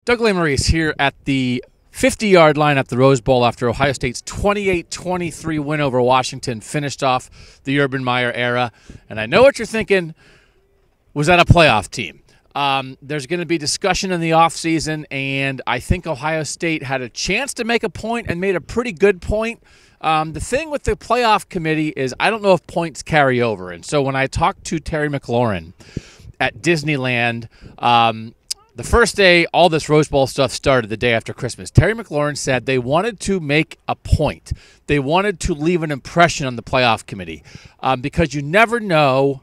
Doug Lesmerises here at the 50-yard line at the Rose Bowl after Ohio State's 28-23 win over Washington finished off the Urban Meyer era. And I know what you're thinking. Was that a playoff team? There's going to be discussion in the offseason, and I think Ohio State had a chance to make a point and made a pretty good point. The thing with the playoff committee is I don't know if points carry over. And so when I talked to Terry McLaurin at Disneyland, the first day all this Rose Bowl stuff started, the day after Christmas, Terry McLaurin said they wanted to make a point. They wanted to leave an impression on the playoff committee because you never know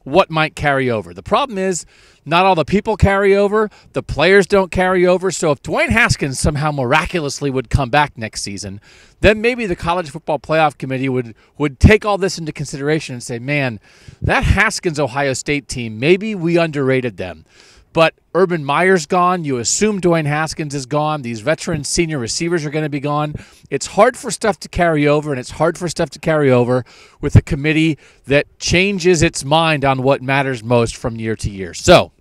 what might carry over. The problem is not all the people carry over. The players don't carry over. So if Dwayne Haskins somehow miraculously would come back next season, then maybe the College Football Playoff Committee would take all this into consideration and say, man, that Haskins Ohio State team, maybe we underrated them. But Urban Meyer's gone. You assume Dwayne Haskins is gone. These veteran senior receivers are going to be gone. It's hard for stuff to carry over, and it's hard for stuff to carry over with a committee that changes its mind on what matters most from year to year. So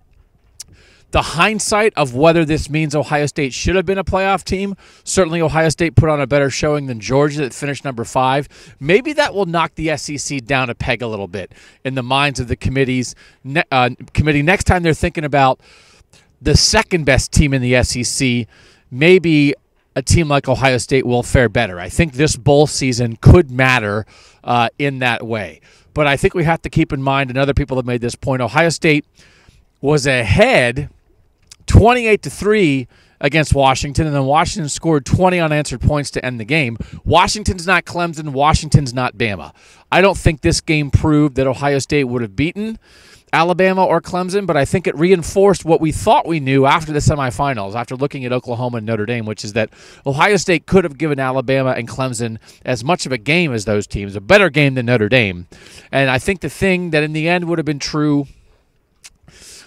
the hindsight of whether this means Ohio State should have been a playoff team, certainly Ohio State put on a better showing than Georgia that finished number 5. Maybe that will knock the SEC down a peg a little bit in the minds of the committee next time they're thinking about the second best team in the SEC. Maybe a team like Ohio State will fare better. I think this bowl season could matter in that way. But I think we have to keep in mind, and other people have made this point, Ohio State was ahead 28-3 against Washington, and then Washington scored 20 unanswered points to end the game. Washington's not Clemson. Washington's not Bama. I don't think this game proved that Ohio State would have beaten Alabama or Clemson, but I think it reinforced what we thought we knew after the semifinals, after looking at Oklahoma and Notre Dame, which is that Ohio State could have given Alabama and Clemson as much of a game as those teams, a better game than Notre Dame. And I think the thing that in the end would have been true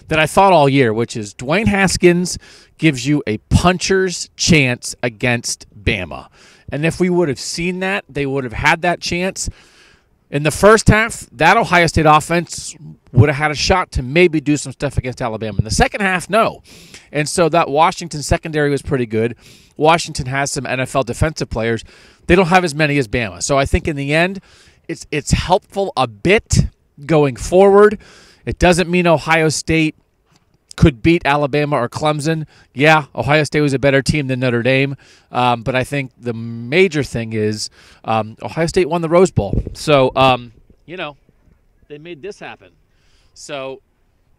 that I thought all year, which is Dwayne Haskins gives you a puncher's chance against Bama. And if we would have seen that, they would have had that chance. In the first half, that Ohio State offense would have had a shot to maybe do some stuff against Alabama. In the second half, no. And so that Washington secondary was pretty good. Washington has some NFL defensive players. They don't have as many as Bama. So I think in the end, it's helpful a bit going forward. It doesn't mean Ohio State could beat Alabama or Clemson. Yeah, Ohio State was a better team than Notre Dame, but I think the major thing is Ohio State won the Rose Bowl. So, they made this happen. So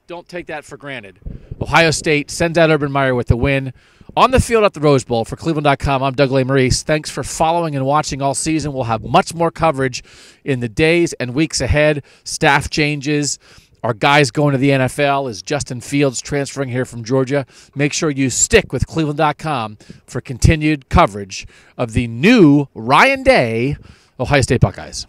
don't take that for granted. Ohio State sends out Urban Meyer with the win. On the field at the Rose Bowl for cleveland.com, I'm Doug Lesmerises. Thanks for following and watching all season. We'll have much more coverage in the days and weeks ahead. Staff changes. Our guys going to the NFL is Justin Fields transferring here from Georgia. Make sure you stick with cleveland.com for continued coverage of the new Ryan Day Ohio State Buckeyes.